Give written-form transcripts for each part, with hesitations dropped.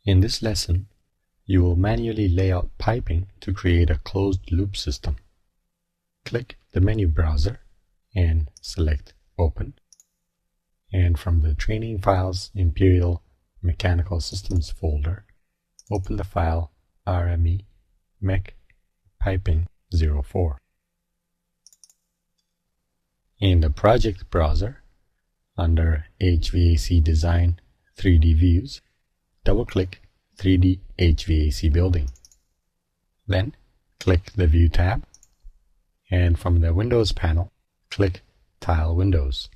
In this lesson, you will manually lay out piping to create a closed-loop system. Click the menu browser and select Open. And from the Training Files Imperial Mechanical Systems folder, open the file RME Mech Piping 04. In the project browser, under HVAC Design 3D Views, double-click 3D HVAC Building. Then click the View tab, and from the Windows panel, click Tile Windows.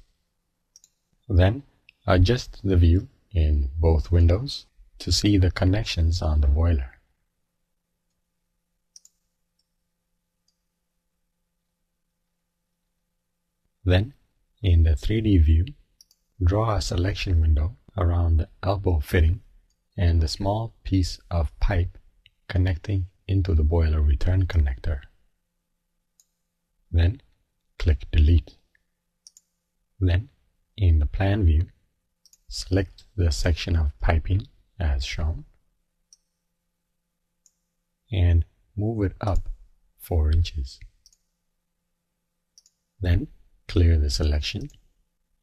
Then adjust the view in both windows to see the connections on the boiler. Then, in the 3D view, draw a selection window around the elbow fitting and the small piece of pipe connecting into the boiler return connector. Then, click Delete. Then, in the plan view, select the section of piping as shown and move it up 4 inches. Then, clear the selection,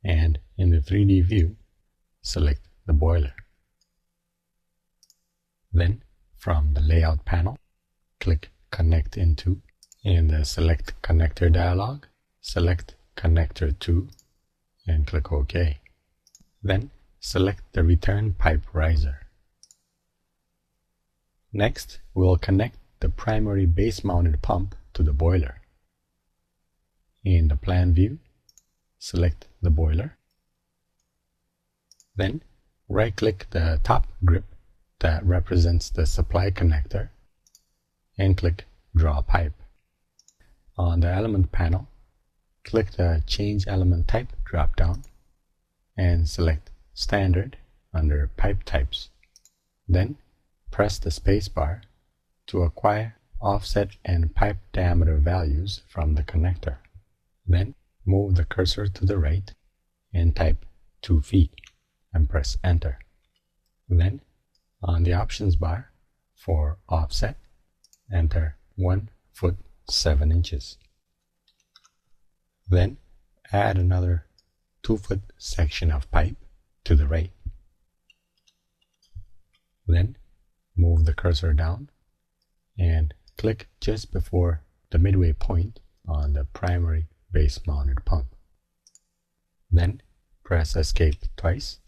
and in the 3D view, select the boiler. Then, from the Layout panel, click Connect Into. In the Select Connector dialog, select Connector 2 and click OK. Then, select the Return Pipe Riser. Next, we'll connect the primary base-mounted pump to the boiler. In the plan view, select the boiler. Then, right-click the top grip that represents the supply connector and click Draw Pipe. On the element panel, click the Change Element Type drop-down and select Standard under Pipe Types. Then, press the spacebar to acquire offset and pipe diameter values from the connector. Then, move the cursor to the right and type 2 feet and press Enter. Then, on the options bar for offset, enter 1 foot 7 inches. Then, add another 2-foot section of pipe to the right. Then, move the cursor down and click just before the midway point on the primary base-mounted pump. Then, press Escape twice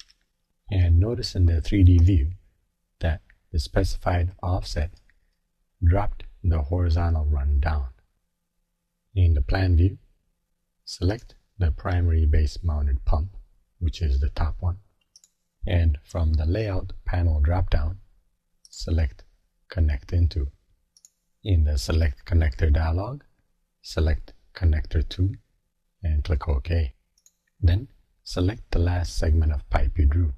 and notice in the 3D view that the specified offset dropped the horizontal run down. In the plan view, select the primary base-mounted pump, which is the top one, and from the Layout panel drop-down, select Connect Into. In the Select Connector dialog, select Connector 2 and click OK. Then, select the last segment of pipe you drew.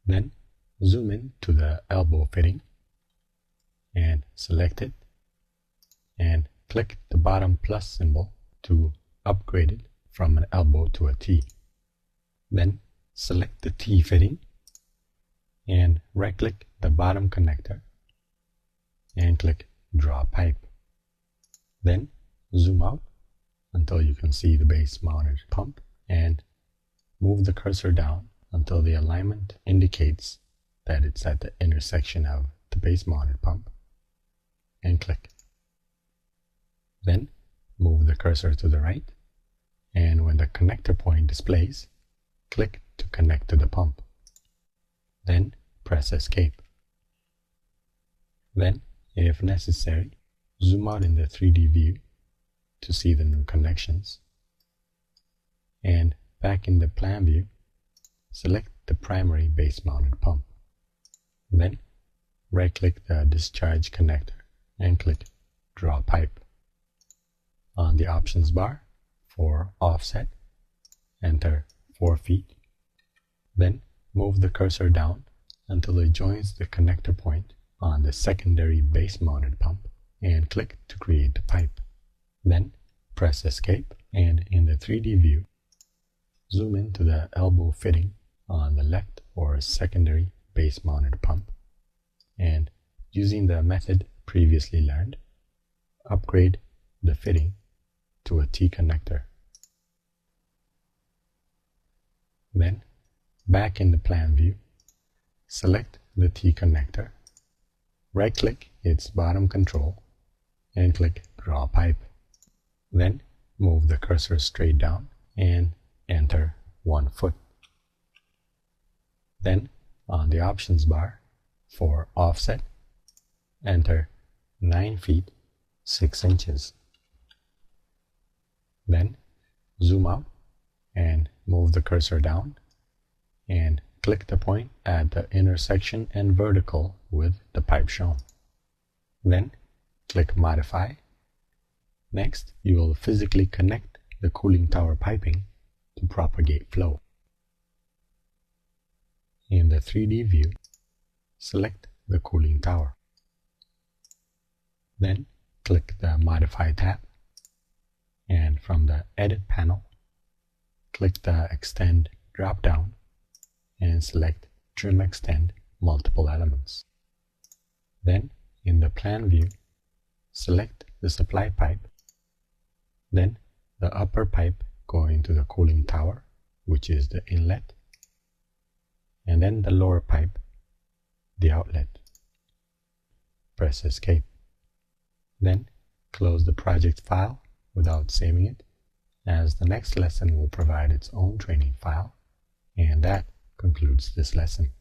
Then, zoom in to the elbow fitting and select it and click the bottom plus symbol to upgrade it from an elbow to a T. Then, select the T fitting and right-click the bottom connector and click Draw Pipe. Then, zoom out until you can see the base-mounted pump and move the cursor down until the alignment indicates that it's at the intersection of the base-mounted pump and click. Then, move the cursor to the right, and when the connector point displays, click to connect to the pump. Then, press Escape. Then, if necessary, zoom out in the 3D view to see the new connections. And back in the plan view, select the primary base-mounted pump. Then, right-click the discharge connector and click Draw Pipe. On the options bar for offset, enter 4 feet. Then, move the cursor down until it joins the connector point on the secondary base-mounted pump and click to create the pipe. Then, press Escape, and in the 3D view, zoom into the elbow fitting on the left or secondary base-mounted pump, and using the method previously learned, upgrade the fitting to a T-connector. Then, back in the plan view, select the T-connector, right-click its bottom control, and click Draw Pipe. Then, move the cursor straight down and enter 1 foot. Then, on the options bar, for offset, enter 9 feet 6 inches. Then, zoom out and move the cursor down and click the point at the intersection and vertical with the pipe shown. Then, click Modify. Next, you will physically connect the cooling tower piping to propagate flow. In the 3D view, select the cooling tower. Then, click the Modify tab, and from the Edit panel, click the Extend drop-down and select Trim Extend Multiple Elements. Then, in the Plan view, select the supply pipe, then the upper pipe going to the cooling tower, which is the inlet, and then the lower pipe, the outlet. Press Escape. Then, close the project file without saving it, as the next lesson will provide its own training file, and that concludes this lesson.